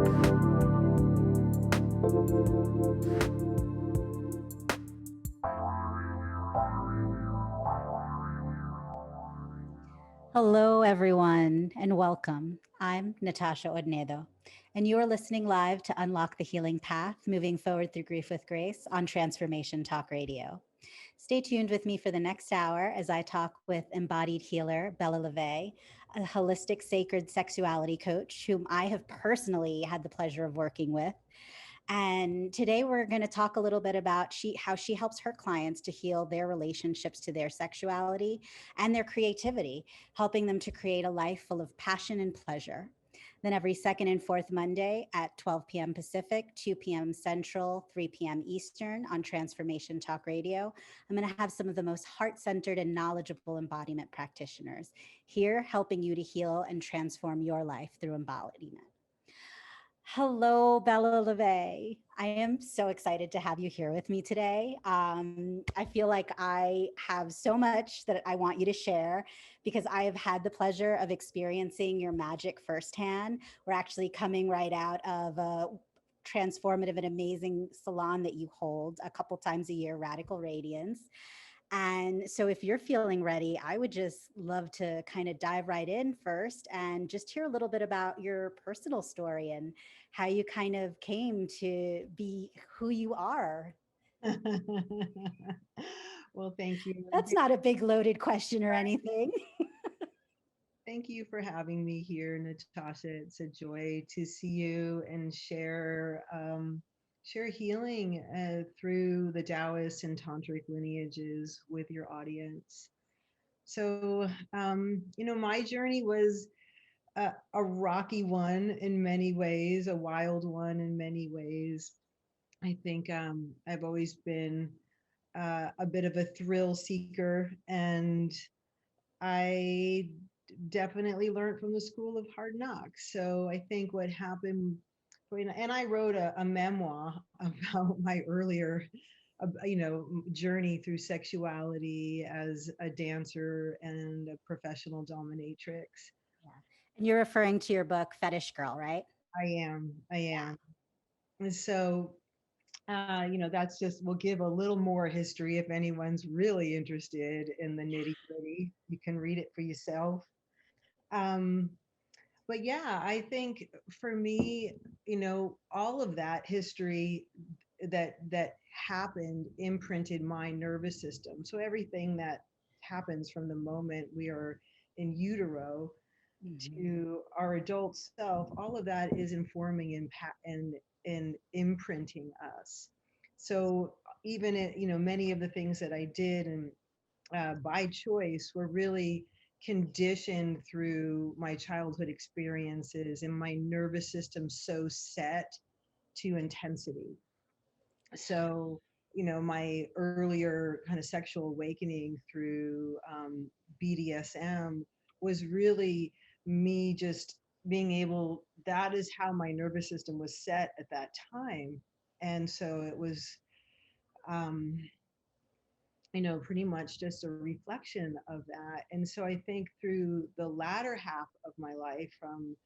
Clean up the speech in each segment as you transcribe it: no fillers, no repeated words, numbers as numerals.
Hello, everyone, and welcome. I'm Natasha Odnedo, and you're listening live to Unlock the Healing Path, moving forward through grief with grace on Transformation Talk Radio. Stay tuned with me for the next hour as I talk with embodied healer Bella LaVey, a holistic sacred sexuality coach whom I have personally had the pleasure of working with. And today we're going to talk a little bit about how she helps her clients to heal their relationships to their sexuality and their creativity, helping them to create a life full of passion and pleasure. Then every second and fourth Monday at 12 p.m. Pacific, 2 p.m. Central, 3 p.m. Eastern on Transformation Talk Radio, I'm going to have some of the most heart centered and knowledgeable embodiment practitioners here helping you to heal and transform your life through embodiment. Hello, Bella LaVey. I am so excited to have you here with me today. I feel like I have so much that I want you to share because I have had the pleasure of experiencing your magic firsthand. We're actually coming right out of a transformative and amazing salon that you hold a couple times a year, Radical Radiance. And so, if you're feeling ready, I would just love to kind of dive right in first and just hear a little bit about your personal story and how you kind of came to be who you are. Well, thank you. That's not a big loaded question or anything. Thank you for having me here, Natasha. It's a joy to see you and share healing through the Taoist and Tantric lineages with your audience. So, my journey was a rocky one in many ways, a wild one in many ways. I think I've always been a bit of a thrill seeker, and I definitely learned from the school of hard knocks. So I think what happened, and I wrote a memoir about my earlier, journey through sexuality as a dancer and a professional dominatrix. Yeah. And you're referring to your book, Fetish Girl, right? I am. And so, that's just, we'll give a little more history if anyone's really interested in the nitty gritty. You can read it for yourself. Um, but yeah, I think for me, all of that history that happened imprinted my nervous system. So everything that happens from the moment we are in utero Mhm. to our adult self, all of that is informing and imprinting us. So even many of the things that I did and by choice were really conditioned through my childhood experiences and my nervous system so set to intensity. So, my earlier kind of sexual awakening through BDSM was really me just being able, that is how my nervous system was set at that time. And so it was, um, pretty much just a reflection of that. And so I think through the latter half of my life, from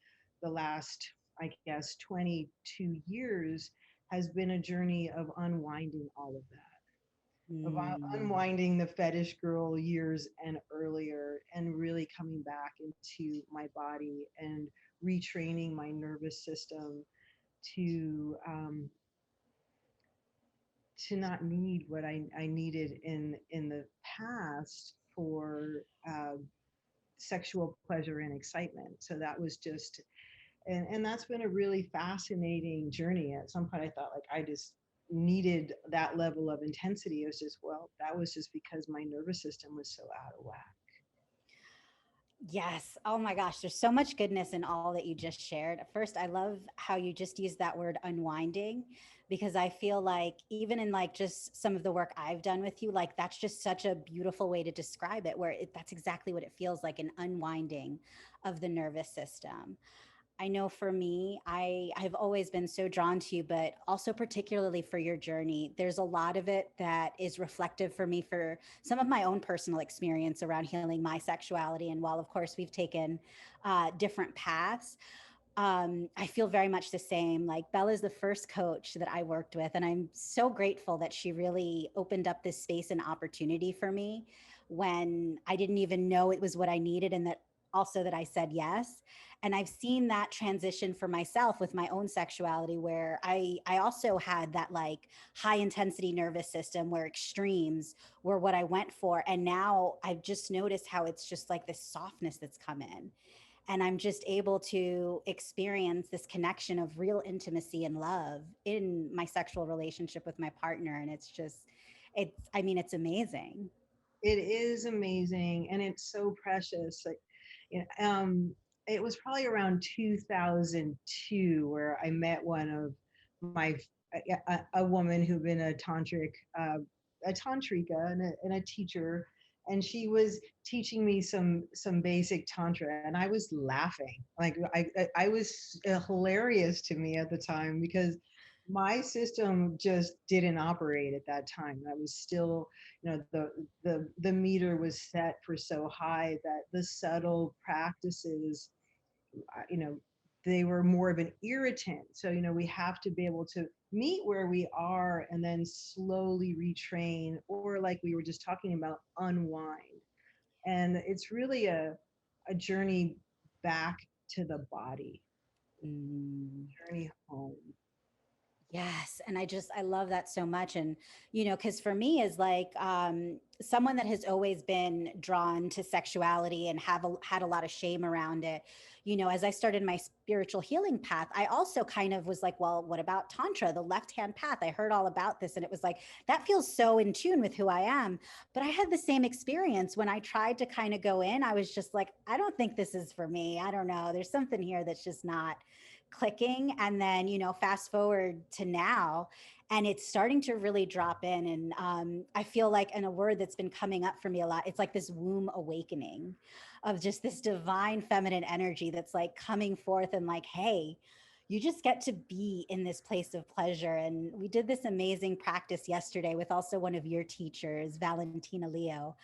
the last, I guess, 22 years, has been a journey of unwinding all of that, of Mm. unwinding the fetish girl years and earlier, and really coming back into my body and retraining my nervous system to not need what I needed in the past for sexual pleasure and excitement. So that was just, and that's been a really fascinating journey. At some point, I thought like I just needed that level of intensity. It was just, well, that was just because my nervous system was so out of whack. Yes. Oh my gosh. There's so much goodness in all that you just shared. First, I love how you just used that word unwinding because I feel like even in like just some of the work I've done with you, like that's just such a beautiful way to describe it, where that's exactly what it feels like, an unwinding of the nervous system. I know for me, I've always been so drawn to you, but also particularly for your journey. There's a lot of it that is reflective for me for some of my own personal experience around healing my sexuality. And while, of course, we've taken different paths, I feel very much the same. Like Bella's the first coach that I worked with, and I'm so grateful that she really opened up this space and opportunity for me when I didn't even know it was what I needed, and that also that I said yes. And I've seen that transition for myself with my own sexuality, where I also had that like high intensity nervous system where extremes were what I went for, and now I've just noticed how it's just like this softness that's come in, and I'm just able to experience this connection of real intimacy and love in my sexual relationship with my partner. And it's just, I mean, it's amazing. It is amazing and it's so precious. Like, you know, it was probably around 2002 where I met one of my a woman who'd been a tantrika and a teacher, and she was teaching me some basic tantra, and I was laughing. Like I was hilarious to me at the time because my system just didn't operate at that time. I was still, you know, the meter was set for so high that the subtle practices, you know, they were more of an irritant. So, you know, we have to be able to meet where we are and then slowly retrain, or like we were just talking about, unwind. And it's really a journey back to the body, Mm. journey home. Yes, and I love that so much. And because for me is like someone that has always been drawn to sexuality and had a lot of shame around it. As I started my spiritual healing path, I also kind of was like, well, what about tantra, the left hand path? I heard all about this, and it was like that feels so in tune with who I am. But I had the same experience when I tried to kind of go in. I was just like, I don't think this is for me. I don't know. There's something here that's just not clicking. And then fast forward to now, and it's starting to really drop in. And I feel like, in a word that's been coming up for me a lot, it's like this womb awakening of just this divine feminine energy that's like coming forth and like, hey, you just get to be in this place of pleasure. And we did this amazing practice yesterday with also one of your teachers, Valentina Leo,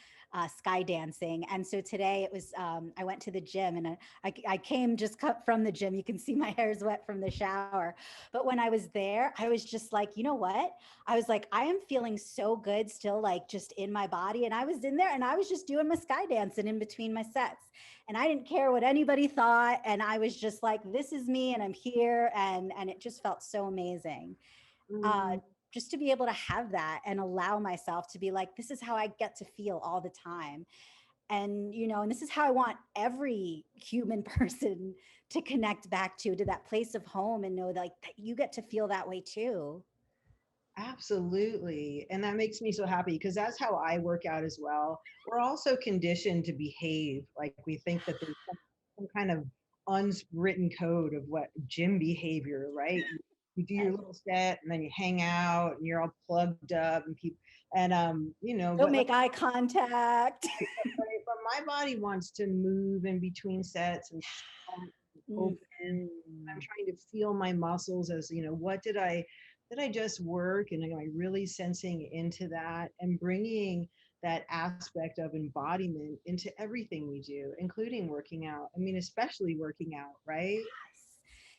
sky dancing. And so today it was, I went to the gym, and I came just cut from the gym. You can see my hair's wet from the shower. But when I was there, I was just like, you know what? I was like, I am feeling so good still, like just in my body. And I was in there and I was just doing my sky dancing in between my sets. And I didn't care what anybody thought. And I was just like, this is me and I'm here. And it just felt so amazing. Uh, Mm, just to be able to have that and allow myself to be like, this is how I get to feel all the time. And this is how I want every human person to connect back to that place of home, and know that, like, that you get to feel that way too. absolutely. And that makes me so happy because that's how I work out as well. We're also conditioned to behave like we think that there's some kind of unwritten code of what gym behavior, right? You do your little set and then you hang out and you're all plugged up and people and Don't but like make eye contact. right, but my body wants to move in between sets and stretch and open. I'm Mhm. trying to feel my muscles as, what did I just work, and am I really sensing into that and bringing that aspect of embodiment into everything we do, including working out. I mean, especially working out, right?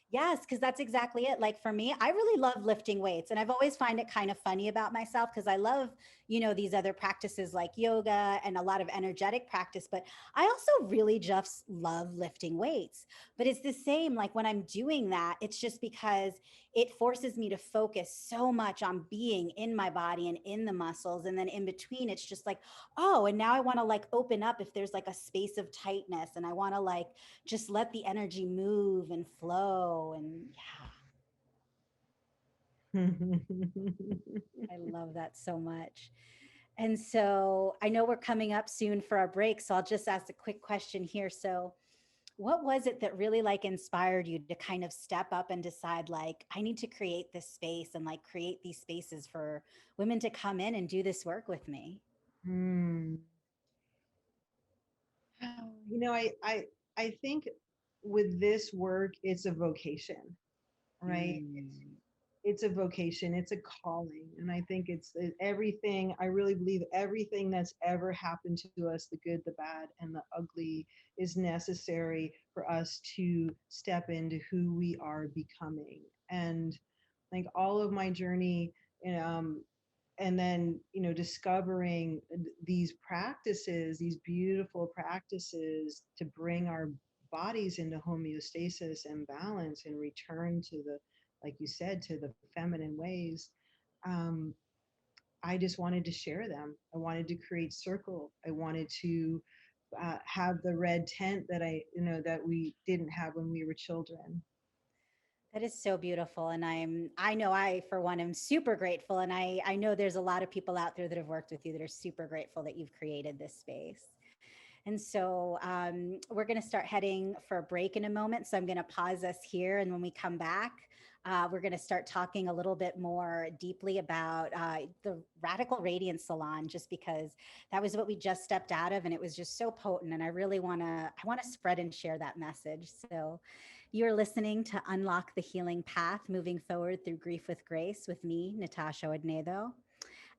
Yes, because that's exactly it. Like for me, I really love lifting weights. And I've always find it kind of funny about myself because I love, these other practices like yoga and a lot of energetic practice. But I also really just love lifting weights. But it's the same, like when I'm doing that, it's just because it forces me to focus so much on being in my body and in the muscles. And then in between, it's just like, oh, and now I want to like open up if there's like a space of tightness, and I want to like just let the energy move and flow. And yeah, I love that so much. And so I know we're coming up soon for our break, so I'll just ask a quick question here. So what was it that really like inspired you to kind of step up and decide, like, I need to create this space and like create these spaces for women to come in and do this work with me? Hmm. I think with this work, it's a vocation, right? Mm. it's a vocation, it's a calling. And I think everything, I really believe everything that's ever happened to us, the good, the bad, and the ugly, is necessary for us to step into who we are becoming. And like all of my journey, um, and then discovering these practices, these beautiful practices to bring our bodies into homeostasis and balance and return to the, like you said, to the feminine ways. um, I just wanted to share them. I wanted to create circle. I wanted to have the red tent that that we didn't have when we were children. That is so beautiful. And I know I, for one, am super grateful. And I know there's a lot of people out there that have worked with you that are super grateful that you've created this space. And so we're going to start heading for a break in a moment. So I'm going to pause us here. And when we come back, we're going to start talking a little bit more deeply about the Radical Radiance Salon, just because that was what we just stepped out of, and it was just so potent. And I want to spread and share that message. So you're listening to Unlock the Healing Path, moving forward through grief with grace, with me, Natasha Odnedo.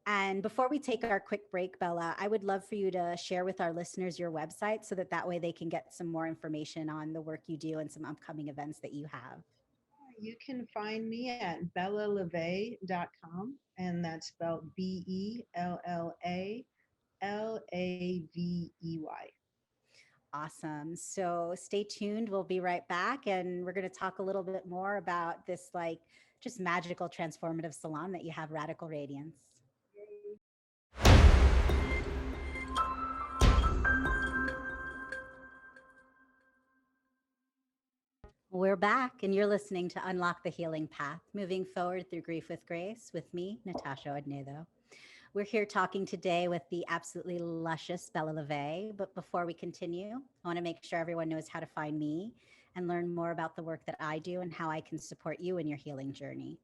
And before we take our quick break, Bella, I would love for you to share with our listeners your website so that way they can get some more information on the work you do and some upcoming events that you have. You can find me at bellalavey.com, and that's spelled BellaLavey. Awesome. So stay tuned. We'll be right back and we're going to talk a little bit more about this, like, just magical transformative salon that you have, Radical Radiance. We're back, and you're listening to Unlock the Healing Path, moving forward through grief with grace, with me, Natasha Odnedo. We're here talking today with the absolutely luscious Bella LaVey. But before we continue, I want to make sure everyone knows how to find me and learn more about the work that I do and how I can support you in your healing journey.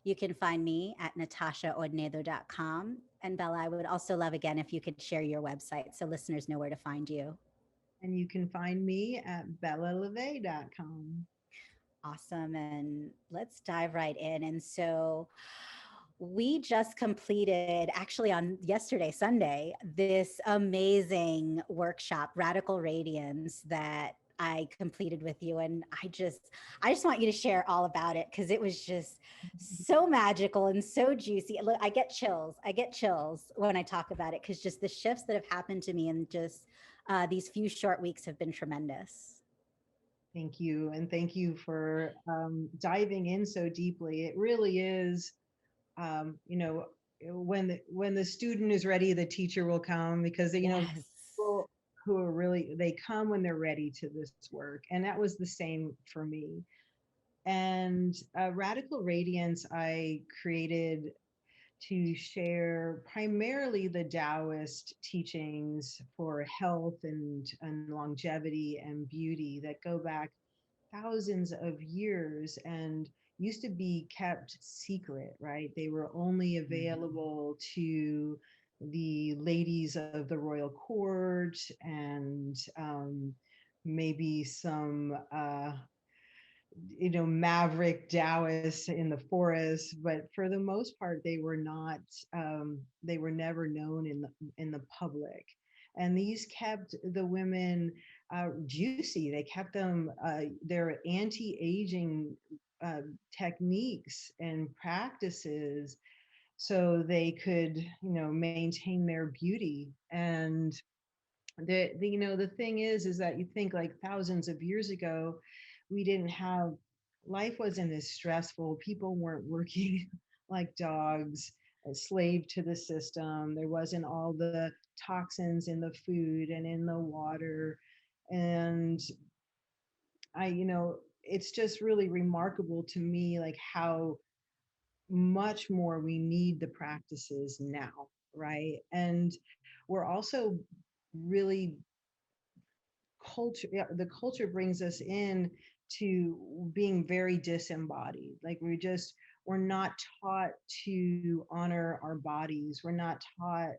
You can find me at natashaodnedo.com. And Bella, I would also love again if you could share your website so listeners know where to find you. And you can find me at bellalavey.com. Awesome. And let's dive right in. And so we just completed, actually on yesterday, Sunday, this amazing workshop, Radical Radiance, that I completed with you. And I just want you to share all about it because it was just so magical and so juicy. Look, I get chills. I get chills when I talk about it because just the shifts that have happened to me in just these few short weeks have been tremendous. Thank you. And thank you for diving in so deeply. It really is, um, you know, when the student is ready, the teacher will come, because Yes. people who are really, they come when they're ready to this work. And that was the same for me. And Radical Radiance, I created to share primarily the Taoist teachings for health and longevity and beauty that go back thousands of years and used to be kept secret, right? They were only available to the ladies of the royal court and maybe some maverick Taoists in the forest, but for the most part, they were not. They were never known in the public, and these kept the women juicy. They kept them their anti-aging techniques and practices, so they could maintain their beauty. And the thing is that you think like thousands of years ago, we didn't have, life wasn't as stressful, people weren't working like dogs, slave to the system, there wasn't all the toxins in the food and in the water. And it's just really remarkable to me, like how much more we need the practices now, right? And we're also really culture, yeah, the culture brings us in to being very disembodied, like we're not taught to honor our bodies, we're not taught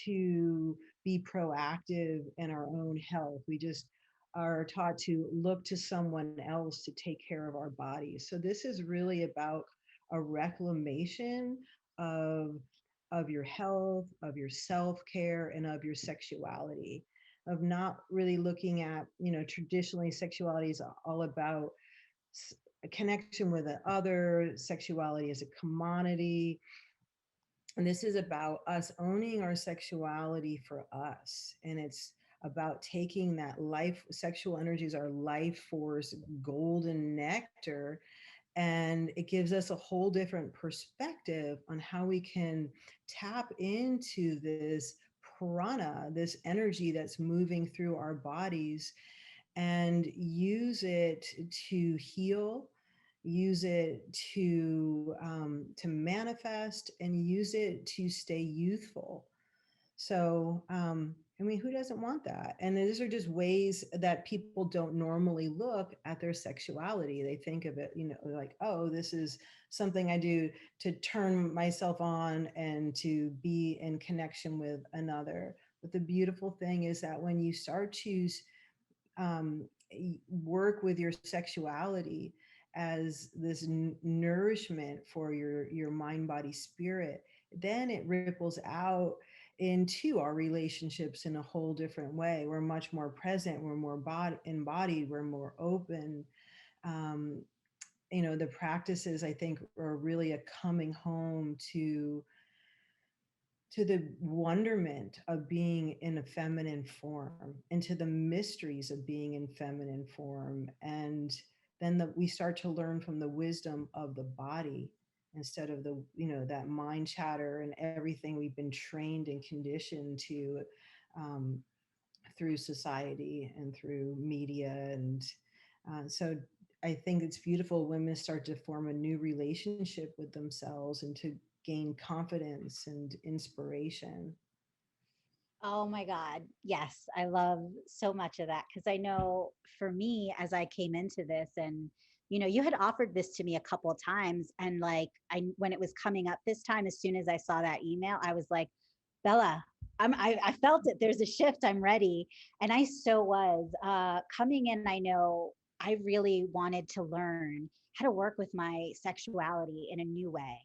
to be proactive in our own health, we just are taught to look to someone else to take care of our bodies. So this is really about a reclamation of your health, of your self-care, and of your sexuality, of not really looking at, traditionally sexuality is all about a connection with the other, sexuality as a commodity. And this is about us owning our sexuality for us. And it's about taking that life, sexual energy is our life force, golden nectar, and it gives us a whole different perspective on how we can tap into this prana, this energy that's moving through our bodies, and use it to heal, use it to manifest, and use it to stay youthful. So, I mean, who doesn't want that? And these are just ways that people don't normally look at their sexuality. They think of it, like, oh, this is something I do to turn myself on and to be in connection with another. But the beautiful thing is that when you start to work with your sexuality as this nourishment for your mind, body, spirit, then it ripples out into our relationships in a whole different way. We're much more present, we're more embodied, we're more open. um, the practices, I think, are really a coming home to the wonderment of being in a feminine form, and to the mysteries of being in feminine form. And then we start to learn from the wisdom of the body, instead of the, that mind chatter and everything we've been trained and conditioned to, um, through society and through media. And so I think it's beautiful. Women start to form a new relationship with themselves, and to gain confidence and inspiration. Oh my God. Yes, I love so much of that because I know for me, as I came into this, and you had offered this to me a couple of times, and like when it was coming up this time, as soon as I saw that email, I was like, Bella, I felt it. There's a shift. I'm ready, and I so was. Coming in, I know I really wanted to learn how to work with my sexuality in a new way.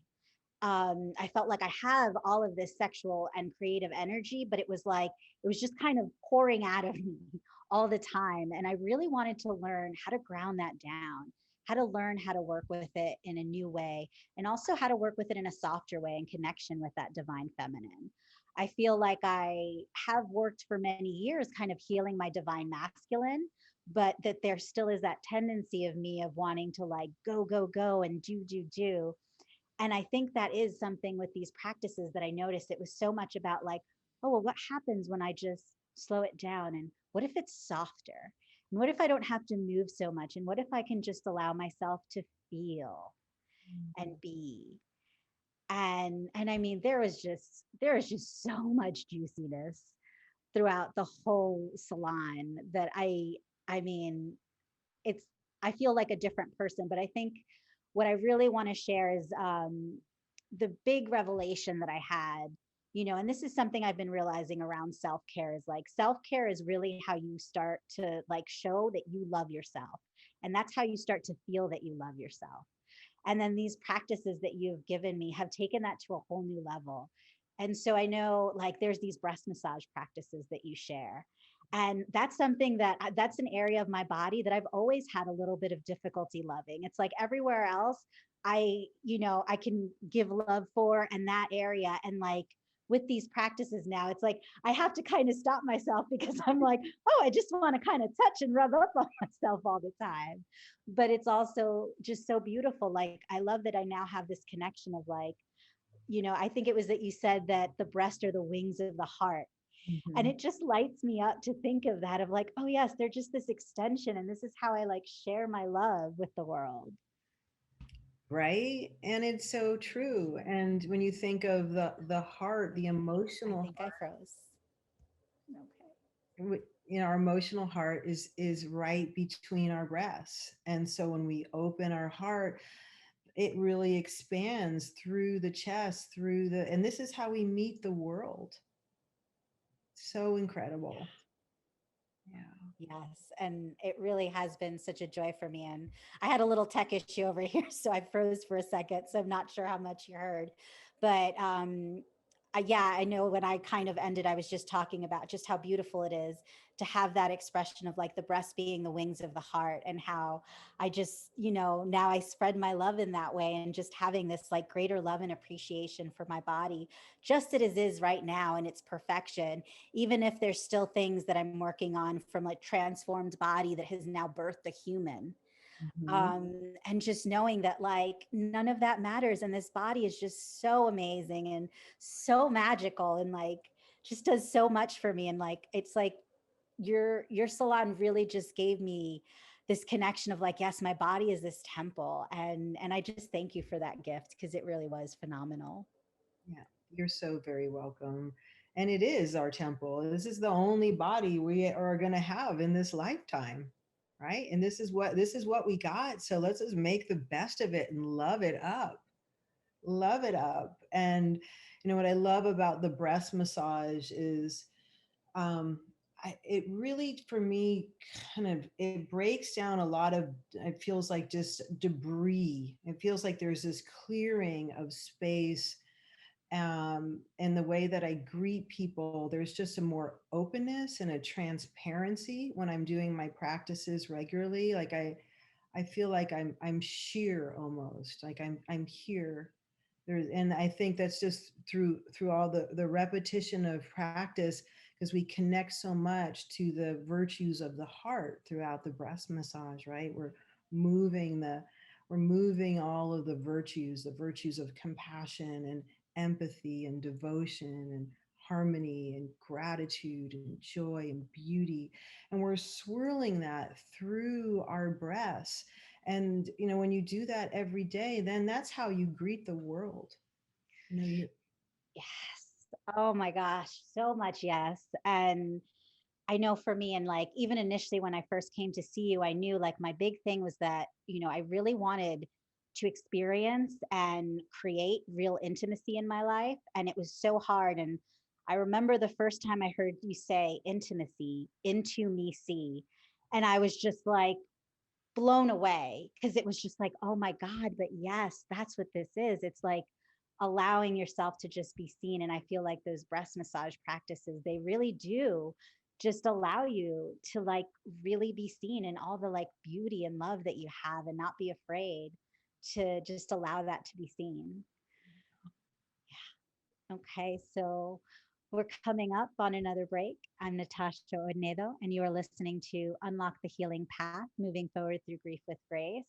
I felt like I have all of this sexual and creative energy, but it was like it was just kind of pouring out of me all the time. And I really wanted to learn how to ground that down, how to learn how to work with it in a new way, and also how to work with it in a softer way in connection with that divine feminine. I feel like I have worked for many years kind of healing my divine masculine, but that there still is that tendency of me of wanting to like go, go, go and do. And I think that is something with these practices that I noticed. It was so much about like, oh, well, what happens when I just slow it down? And what if it's softer? And what if I don't have to move so much? And what if I can just allow myself to feel and be? And I mean, there is just so much juiciness throughout the whole salon that I mean, it's I feel like a different person. But I think what I really want to share is the big revelation that I had, and this is something I've been realizing around self-care is like self-care is really how you start to like show that you love yourself. And that's how you start to feel that you love yourself. And then these practices that you've given me have taken that to a whole new level. And so I know like there's these breast massage practices that you share. And that's something that's an area of my body that I've always had a little bit of difficulty loving. It's like everywhere else, I can give love for and that area. And like with these practices now, it's like I have to kind of stop myself because I'm like, oh, I just want to kind of touch and rub up on myself all the time. But it's also just so beautiful. Like I love that I now have this connection of like, I think it was that you said that the breast are the wings of the heart. And Mhm. it just lights me up to think of that of like, oh yes, they're just this extension. And this is how I like share my love with the world. Right, and it's so true. And when you think of the heart, the I emotional think I froze. Okay. heart, our emotional heart is right between our breasts. And so when we open our heart, it really expands through the chest, through the and this is how we meet the world. So incredible. Yeah. Yes, and it really has been such a joy for me. And I had a little tech issue over here, so I froze for a second. So I'm not sure how much you heard, but yeah, I know when I kind of ended, I was just talking about just how beautiful it is to have that expression of like the breast being the wings of the heart, and how I just, now I spread my love in that way, and just having this like greater love and appreciation for my body, just as it is right now in its perfection, even if there's still things that I'm working on from like transformed body that has now birthed a human. Mhm. And just knowing that like none of that matters, and this body is just so amazing and so magical, and like just does so much for me. And like it's like your salon really just gave me this connection of like, yes, my body is this temple, and I just thank you for that gift, because it really was phenomenal. Yeah, you're so very welcome. And it is our temple. This is the only body we are going to have in this lifetime, right? And this is what we got. So let's just make the best of it and love it up. Love it up. And what I love about the breast massage is um it really for me kind of it breaks down a lot of, it feels like just debris. It feels like there's this clearing of space, and the way that I greet people, there's just a more openness and a transparency when I'm doing my practices regularly. Like I feel like I'm sheer almost, like I'm here. There's, and I think that's just through all the repetition of practice, because we connect so much to the virtues of the heart throughout the breast massage, right? Moving the we're moving all of the virtues of compassion and empathy and devotion and harmony and gratitude and joy and beauty, and we're swirling that through our breaths. And when you do that every day, then that's how you greet the world. You Yes. Oh my gosh, so much yes. And I know for me, and like even initially when I first came to see you, I knew like my big thing was that, I really wanted to experience and create real intimacy in my life. And it was so hard. And I remember the first time I heard you say intimacy, into me see. And I was just like blown away, because it was just like, oh my God, but yes, that's what this is. It's like allowing yourself to just be seen. And I feel like those breast massage practices, they really do just allow you to like really be seen in all the like beauty and love that you have, and not be afraid to just allow that to be seen. Okay, so we're coming up on another break. I'm Natasha Odnedo, and you are listening to Unlock the Healing Path, moving forward through grief with grace.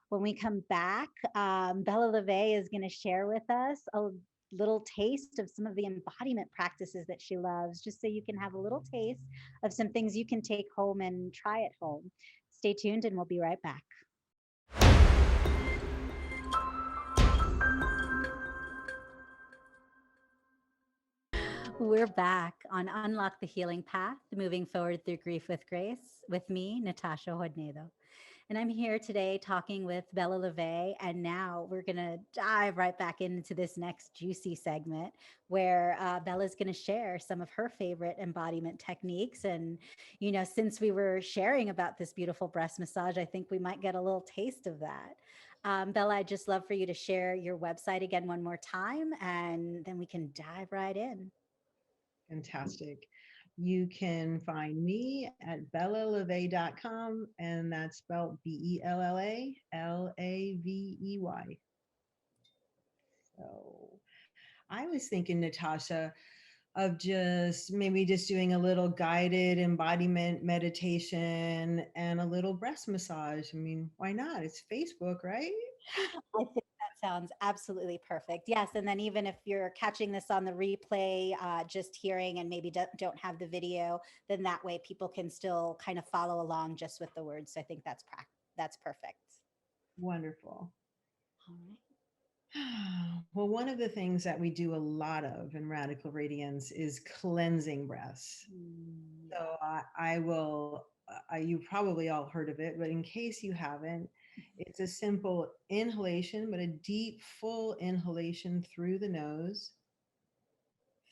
When we come back, Bella LaVey is going to share with us a little taste of some of the embodiment practices that she loves, just so you can have a little taste of some things you can take home and try at home. Stay tuned, and we'll be right back. We're back on Unlock the Healing Path, moving forward through grief with grace, with me, Natasha Hodnedo. And I'm here today talking with Bella LaVey. And now we're going to dive right back into this next juicy segment where Bella's going to share some of her favorite embodiment techniques. And, since we were sharing about this beautiful breast massage, I think we might get a little taste of that. Bella, I'd just love for you to share your website again one more time, and then we can dive right in. fantastic. You can find me at bellalave.com, and that's spelled BellaLavey. So I was thinking, Natasha, of just doing a little guided embodiment meditation and a little breast massage. I mean, why not? It's Facebook, right? I think that sounds absolutely perfect. Yes. And then even if you're catching this on the replay, just hearing and maybe don't have the video, then that way people can still kind of follow along just with the words. So I think that's perfect. Wonderful. All right. Well, one of the things that we do a lot of in Radical Radiance is cleansing breaths. Yeah. So I will, you probably all heard of it, but in case you haven't, it's a simple inhalation, but a deep, full inhalation through the nose,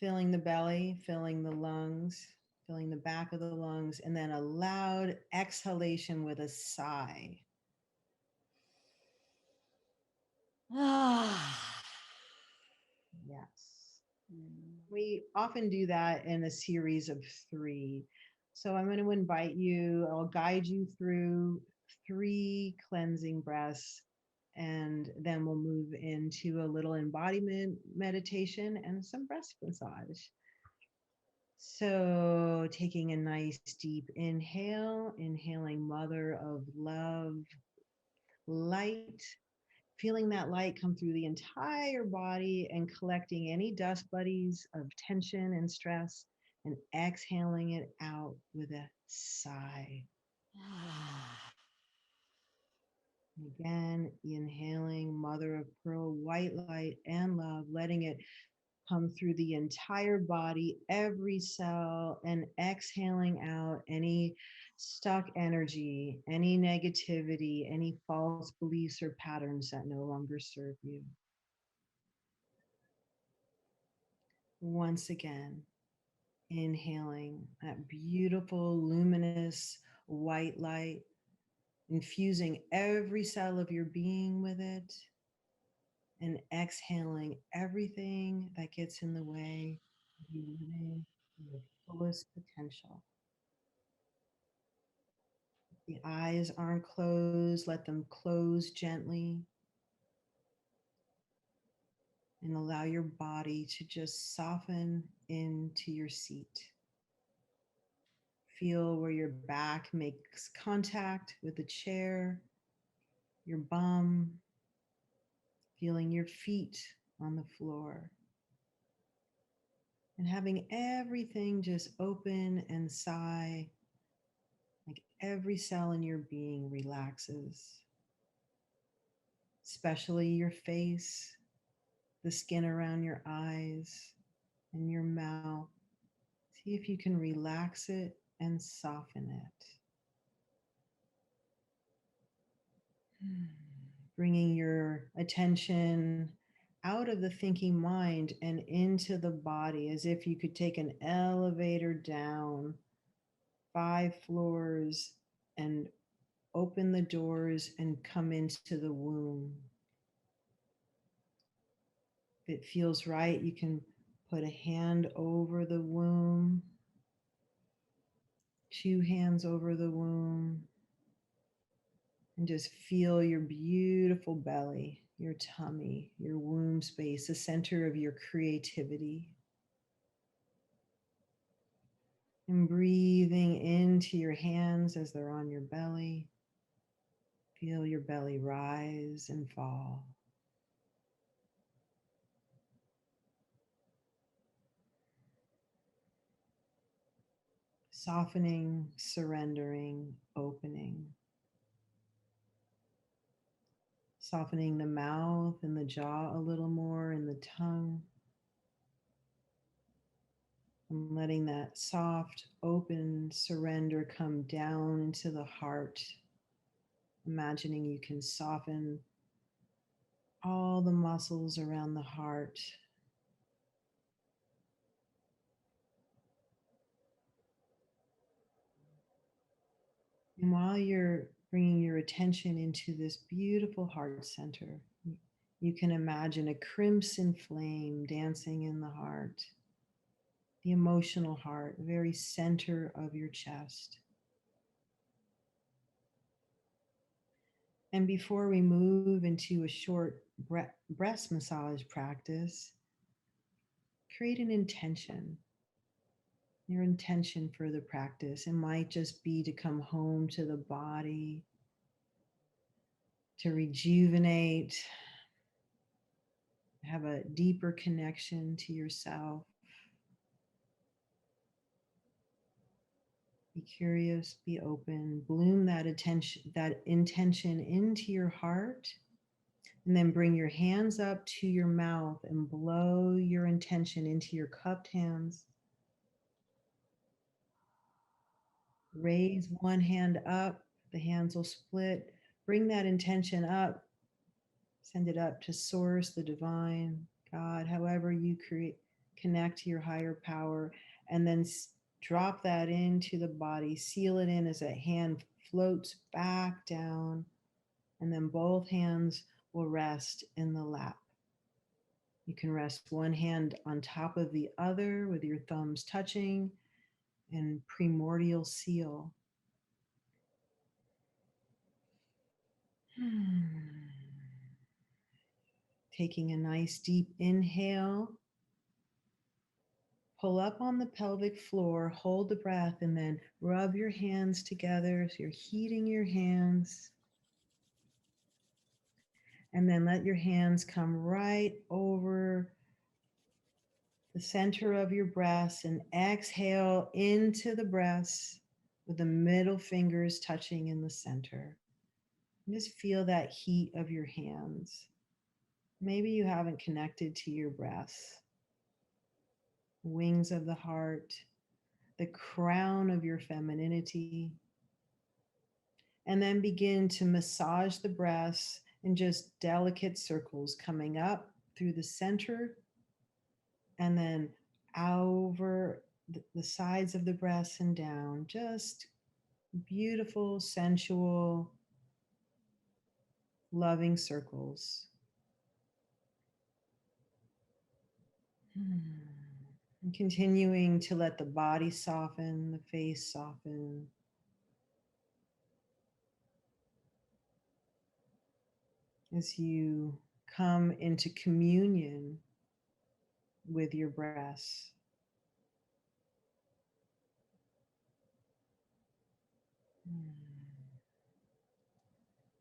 filling the belly, filling the lungs. filling the back of the lungs, and then a loud exhalation with a sigh. Ah. Yes. We often do that in a series of three. So I'm going to invite you, I'll guide you through three cleansing breaths, and then we'll move into a little embodiment meditation and some breast massage. So, taking a nice deep inhale, inhaling mother of love, light, feeling that light come through the entire body and collecting any dust buddies of tension and stress, and exhaling it out with a sigh. Ah. Again, inhaling mother of pearl, white light and love, letting it come through the entire body, every cell, and exhaling out any stuck energy, any negativity, any false beliefs or patterns that no longer serve you. Once again, inhaling that beautiful, luminous white light, infusing every cell of your being with it, and exhaling everything that gets in the way of you living your fullest potential. The eyes aren't closed, let them close gently, and allow your body to just soften into your seat. Feel where your back makes contact with the chair, your bum, feeling your feet on the floor, and having everything just open and sigh, like every cell in your being relaxes, especially your face, the skin around your eyes, and your mouth. See if you can relax it and soften it. Bringing your attention out of the thinking mind and into the body as if you could take an elevator down 5 floors and open the doors and come into the womb. If it feels right, you can put a hand over the womb, 2 hands over the womb, and just feel your beautiful belly, your tummy, your womb space, the center of your creativity. And breathing into your hands as they're on your belly. Feel your belly rise and fall. Softening, surrendering, opening. Softening the mouth and the jaw a little more and the tongue. And letting that soft, open surrender come down into the heart. Imagining you can soften all the muscles around the heart. And while you're bringing your attention into this beautiful heart center, you can imagine a crimson flame dancing in the heart, the emotional heart, very center of your chest. And before we move into a short breast massage practice, create an intention. Your intention for the practice. It might just be to come home to the body, to rejuvenate, have a deeper connection to yourself. Be curious, be open, bloom that attention, that intention into your heart, and then bring your hands up to your mouth and blow your intention into your cupped hands. Raise one hand up, the hands will split. Bring that intention up, send it up to source, the divine, God, however you create, connect to your higher power, and then Drop that into the body, seal it in as that hand floats back down, and then both hands will rest in the lap. You can rest one hand on top of the other with your thumbs touching and primordial seal. Taking a nice deep inhale, pull up on the pelvic floor, hold the breath, and then rub your hands together. So you're heating your hands. And then let your hands come right over the center of your breast and exhale into the breast with the middle fingers touching in the center. And just feel that heat of your hands. Maybe you haven't connected to your breasts, wings of the heart, the crown of your femininity. And then begin to massage the breasts in just delicate circles coming up through the center and then over the sides of the breasts and down. Just beautiful, sensual, loving circles. And continuing to let the body soften, the face soften. As you come into communion with your breasts.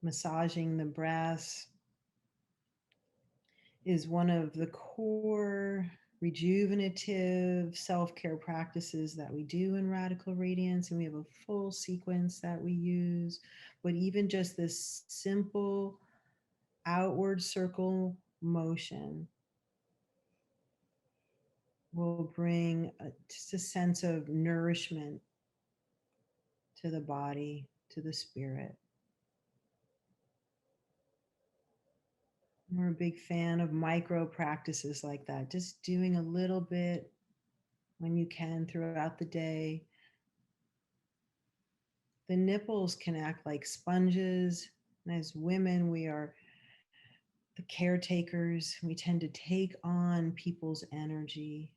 Massaging the breasts is one of the core rejuvenative self-care practices that we do in Radical Radiance, and we have a full sequence that we use. But even just this simple outward circle motion will bring just a sense of nourishment to the body, to the spirit. We're a big fan of micro practices like that, just doing a little bit when you can throughout the day. The nipples can act like sponges. And as women, we are the caretakers. We tend to take on people's energy.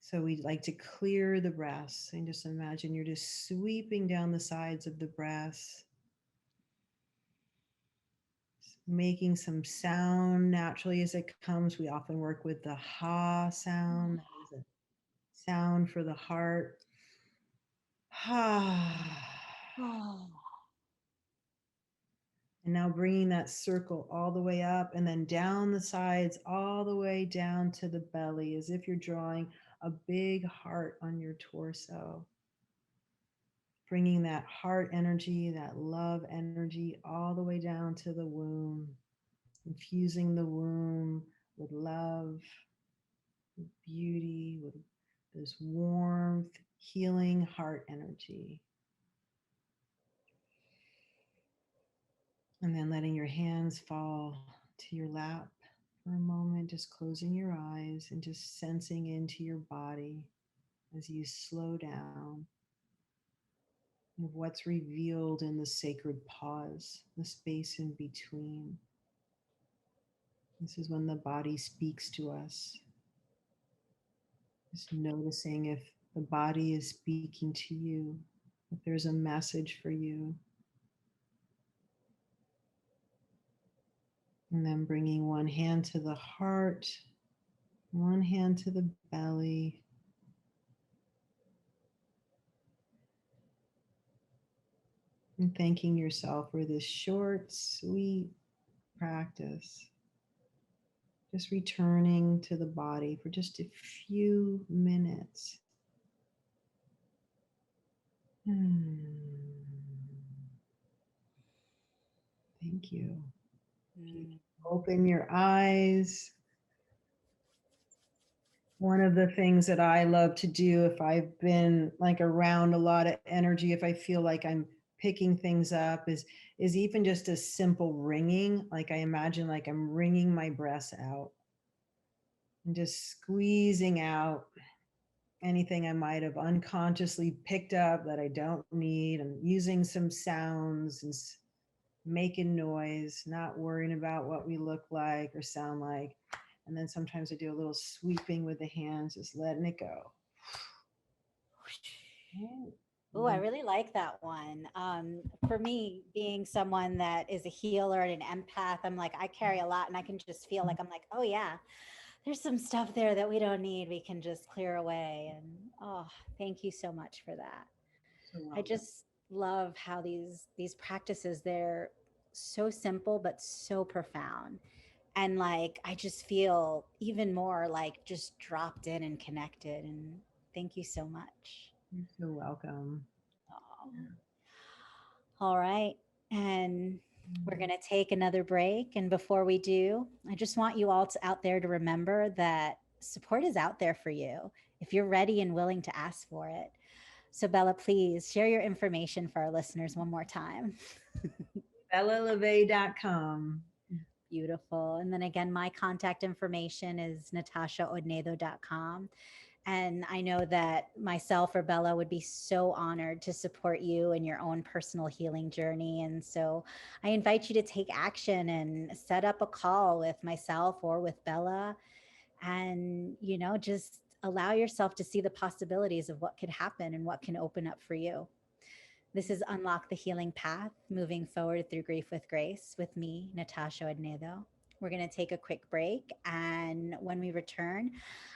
So we like to clear the breasts. And just imagine you're just sweeping down the sides of the breasts, making some sound naturally as it comes. We often work with the ha sound. That is a sound for the heart. Ha. Oh. And now bringing that circle all the way up and then down the sides, all the way down to the belly, as if you're drawing a big heart on your torso. Bringing that heart energy, that love energy, all the way down to the womb, infusing the womb with love, with beauty, with this warmth, healing heart energy. And then letting your hands fall to your lap for a moment, just closing your eyes and just sensing into your body as you slow down of what's revealed in the sacred pause, the space in between. This is when the body speaks to us. Just noticing if the body is speaking to you, if there's a message for you. And then bringing one hand to the heart, one hand to the belly. And thanking yourself for this short, sweet practice. Just returning to the body for just a few minutes. Thank you. Mm. Open your eyes. One of the things that I love to do if I've been like around a lot of energy, if I feel like I'm picking things up, is even just a simple ringing. Like I imagine like I'm wringing my breasts out and just squeezing out anything I might have unconsciously picked up that I don't need, and using some sounds and making noise, not worrying about what we look like or sound like. And then sometimes I do a little sweeping with the hands, just letting it go. Right. Oh, I really like that one. For me, being someone that is a healer and an empath, I'm like, I carry a lot and I can just feel like, I'm like, oh, yeah, there's some stuff there that we don't need. We can just clear away. And oh, thank you so much for that. So I welcome. just love how these practices, they're so simple but so profound. And like I just feel even more like just dropped in and connected. And thank you so much. You're so welcome. Aw. Yeah. All right. And we're Mm. going to take another break. And before we do, I just want you all to, out there to remember that support is out there for you if you're ready and willing to ask for it. So, Bella, please share your information for our listeners one more time. BellaLaVey.com. Beautiful. And then again, my contact information is natashaodnedo.com. And I know that myself or Bella would be so honored to support you in your own personal healing journey. And so I invite you to take action and set up a call with myself or with Bella and, just allow yourself to see the possibilities of what could happen and what can open up for you. This is Unlock the Healing Path, moving forward through grief with grace with me, Natasha Odnedo. We're going to take a quick break. And when we return,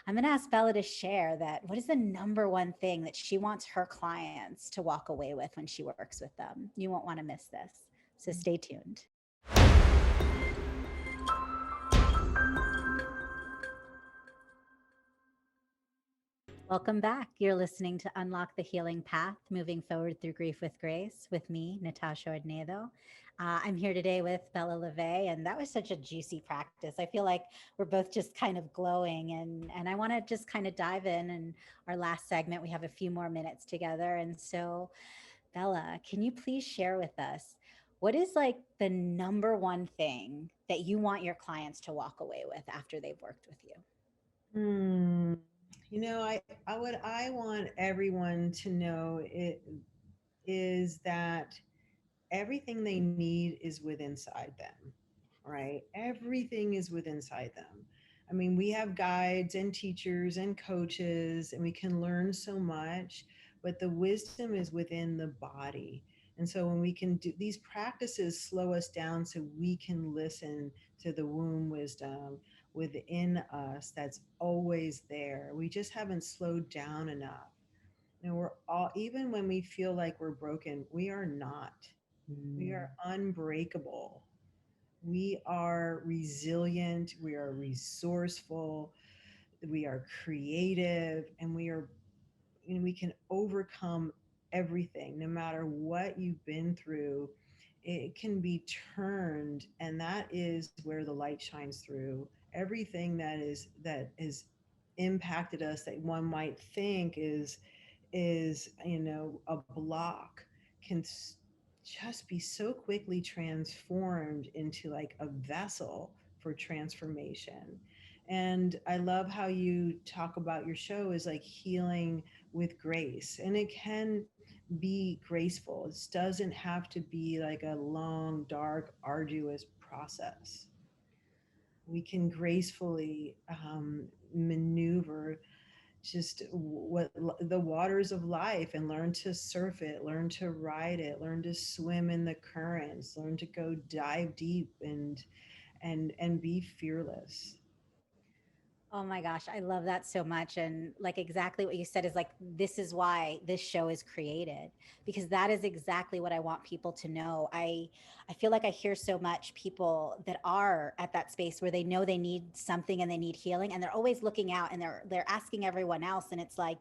I'm going to ask Bella to share that what is the number one thing that she wants her clients to walk away with when she works with them? You won't want to miss this. So stay tuned. Welcome back. You're listening to Unlock the Healing Path, moving forward through grief with grace with me, Natasha Odnedo. I'm here today with Bella LaVey, and that was such a juicy practice. I feel like we're both just kind of glowing, and I want to just kind of dive in. And our last segment, we have a few more minutes together. And so, Bella, can you please share with us what is like the number one thing that you want your clients to walk away with after they've worked with you? Hmm. I what I want everyone to know it is that everything they need is within inside them, right? Everything is within inside them. I mean, we have guides and teachers and coaches, and we can learn so much, but the wisdom is within the body. And so when we can do these practices, slow us down so we can listen to the womb wisdom within us that's always there. We just haven't slowed down enough. We're all, even when we feel like we're broken, we are not. We are Mm. unbreakable. We are resilient. We are resourceful. We are creative, and we can overcome everything, no matter what you've been through. It can be turned, and that is where the light shines through. Everything that is impacted us that one might think is a block can just be so quickly transformed into like a vessel for transformation. And I love how you talk about your show is like healing with grace, and it can be graceful. It doesn't have to be like a long, dark, arduous process. We can gracefully maneuver just what the waters of life and learn to surf it, learn to ride it, learn to swim in the currents, learn to go dive deep and be fearless. Oh my gosh, I love that so much. And like exactly what you said is like, this is why this show is created, because that is exactly what I want people to know. I feel like I hear so much people that are at that space where they know they need something and they need healing, and they're always looking out and they're asking everyone else. And it's like,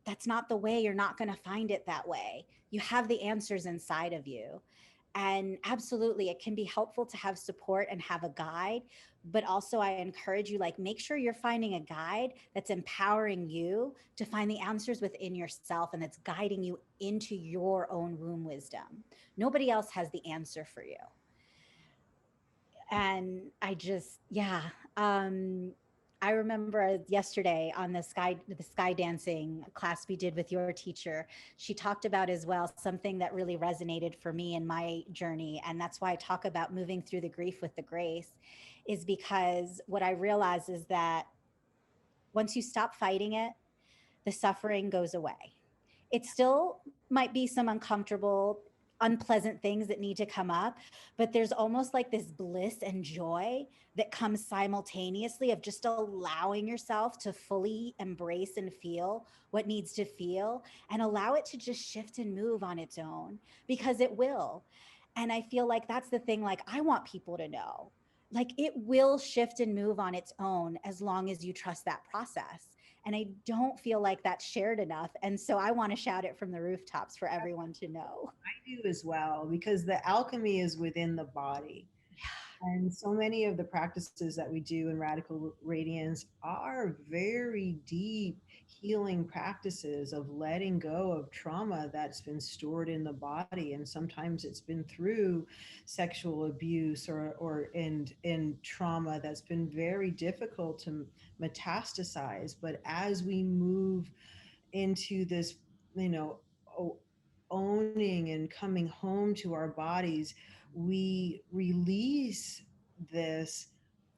that's not the way. You're not going to find it that way. You have the answers inside of you. And absolutely, it can be helpful to have support and have a guide. But also, I encourage you, like, make sure you're finding a guide that's empowering you to find the answers within yourself and that's guiding you into your own womb wisdom. Nobody else has the answer for you. And I just, yeah. Um, I remember yesterday on the sky dancing class we did with your teacher, she talked about as well something that really resonated for me in my journey, and that's why I talk about moving through the grief with the grace, is because what I realize is that once you stop fighting it, the suffering goes away. It still might be some uncomfortable, unpleasant things that need to come up, but there's almost like this bliss and joy that comes simultaneously of just allowing yourself to fully embrace and feel what needs to feel and allow it to just shift and move on its own, because it will. And I feel like that's the thing, like, I want people to know, like, it will shift and move on its own as long as you trust that process. And I don't feel like that's shared enough. And so I want to shout it from the rooftops for everyone to know. I do as well, because the alchemy is within the body. And so many of the practices that we do in Radical Radiance are very deep healing practices of letting go of trauma that's been stored in the body. And sometimes it's been through sexual abuse or trauma that's been very difficult to metastasize. But as we move into this, you know, owning and coming home to our bodies, we release this,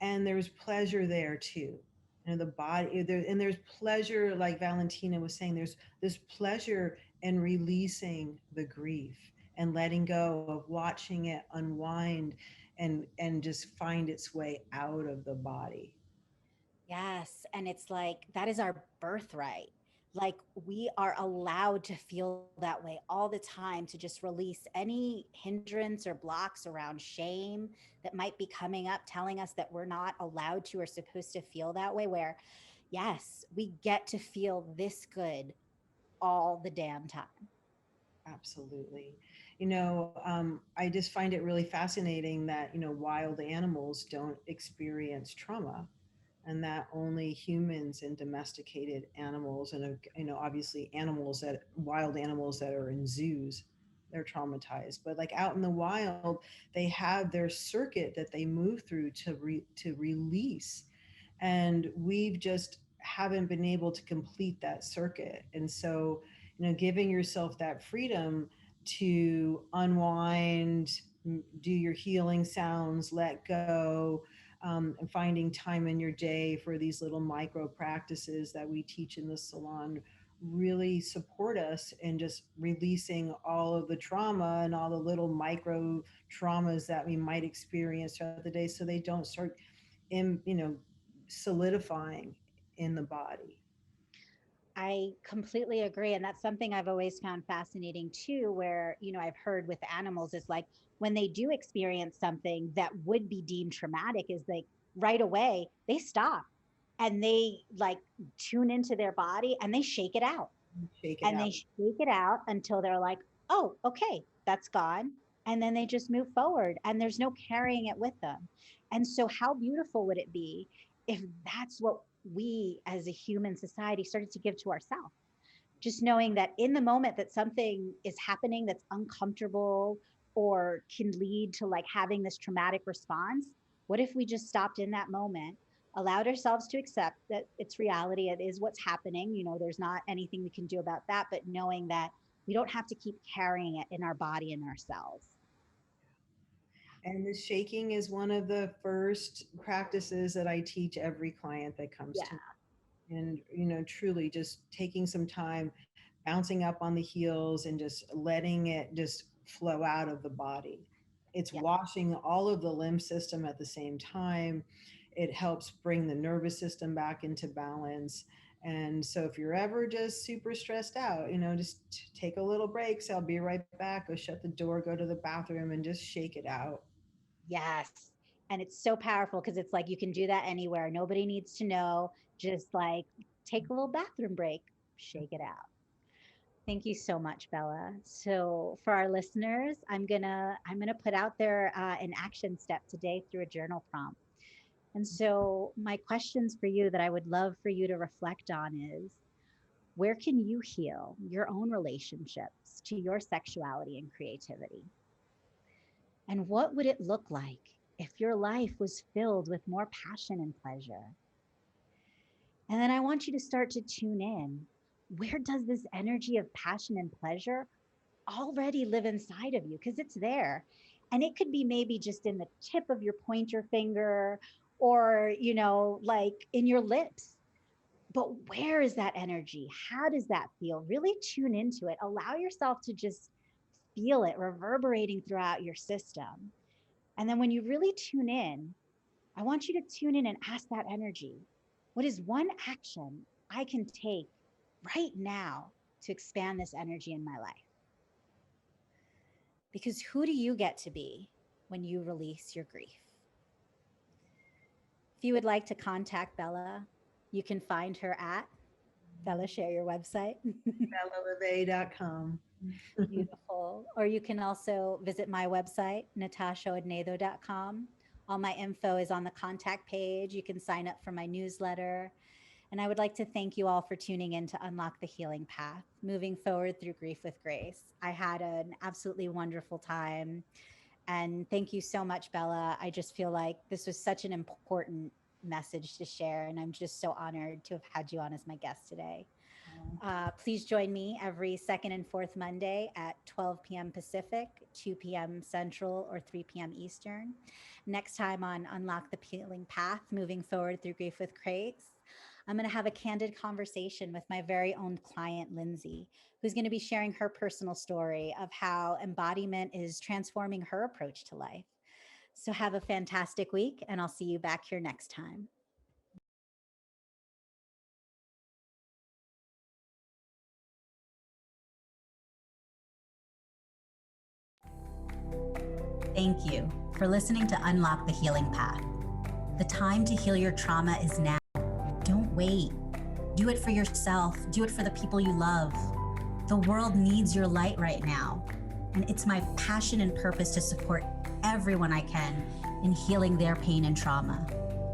and there's pleasure there too. And the body there, and there's pleasure, like Valentina was saying, there's this pleasure in releasing the grief and letting go of watching it unwind and just find its way out of the body. Yes. And it's like that is our birthright. Like, we are allowed to feel that way all the time, to just release any hindrance or blocks around shame that might be coming up, telling us that we're not allowed to or supposed to feel that way. Where, yes, we get to feel this good all the damn time. Absolutely. I just find it really fascinating that, wild animals don't experience trauma, and that only humans and domesticated animals and, obviously wild animals that are in zoos, they're traumatized. But like out in the wild, they have their circuit that they move through to release, and we've just haven't been able to complete that circuit. And so, giving yourself that freedom to unwind, do your healing sounds, let go, and finding time in your day for these little micro practices that we teach in the salon really support us in just releasing all of the trauma and all the little micro traumas that we might experience throughout the day, so they don't start in solidifying in the body. I completely agree. And that's something I've always found fascinating too, where, I've heard with animals is like when they do experience something that would be deemed traumatic, is like right away they stop and they like tune into their body and they shake it out. Shake it And out. they shake it out until they're like, oh, okay, that's gone. And then they just move forward and there's no carrying it with them. And so, how beautiful would it be if that's what we as a human society started to give to ourselves? Just knowing that in the moment that something is happening that's uncomfortable or can lead to like having this traumatic response, what if we just stopped in that moment, allowed ourselves to accept that it's reality, it is what's happening, there's not anything we can do about that, but knowing that we don't have to keep carrying it in our body and ourselves. And the shaking is one of the first practices that I teach every client that comes Yeah. to me. And, truly just taking some time, bouncing up on the heels and just letting it just flow out of the body. It's Yeah. washing all of the lymph system at the same time. It helps bring the nervous system back into balance. And so if you're ever just super stressed out, just take a little break. So I'll be right back. Go shut the door, go to the bathroom, and just shake it out. Yes. And it's so powerful because it's like you can do that anywhere. Nobody needs to know. Just like take a little bathroom break, shake it out. Thank you so much, Bella. So for our listeners, I'm gonna put out there an action step today through a journal prompt. And so my questions for you that I would love for you to reflect on is, where can you heal your own relationships to your sexuality and creativity? And what would it look like if your life was filled with more passion and pleasure? And then I want you to start to tune in. Where does this energy of passion and pleasure already live inside of you? Because it's there. And it could be maybe just in the tip of your pointer finger or, like in your lips. But where is that energy? How does that feel? Really tune into it. Allow yourself to just feel it reverberating throughout your system. And then when you really tune in, I want you to tune in and ask that energy, what is one action I can take right now to expand this energy in my life? Because who do you get to be when you release your grief? If you would like to contact Bella, you can find her at Bella, share your website. BellaLaVey.com. Beautiful. Or you can also visit my website, natashaodnedo.com. All my info is on the contact page. You can sign up for my newsletter. And I would like to thank you all for tuning in to Unlock the Healing Path, moving forward through grief with grace. I had an absolutely wonderful time. And thank you so much, Bella. I just feel like this was such an important message to share. And I'm just so honored to have had you on as my guest today. Please join me every second and fourth Monday at 12 p.m. Pacific, 2 p.m. Central, or 3 p.m. Eastern. Next time on Unlock the Healing Path, moving forward through grief with grace, I'm going to have a candid conversation with my very own client, Lindsay, who's going to be sharing her personal story of how embodiment is transforming her approach to life. So have a fantastic week, and I'll see you back here next time. Thank you for listening to Unlock the Healing Path. The time to heal your trauma is now. Don't wait. Do it for yourself. Do it for the people you love. The world needs your light right now. And it's my passion and purpose to support everyone I can in healing their pain and trauma,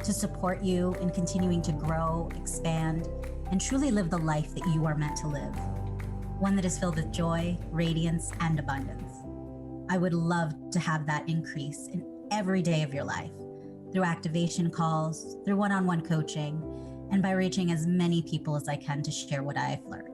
to support you in continuing to grow, expand, and truly live the life that you are meant to live. One that is filled with joy, radiance, and abundance. I would love to have that increase in every day of your life through activation calls, through one-on-one coaching, and by reaching as many people as I can to share what I have learned.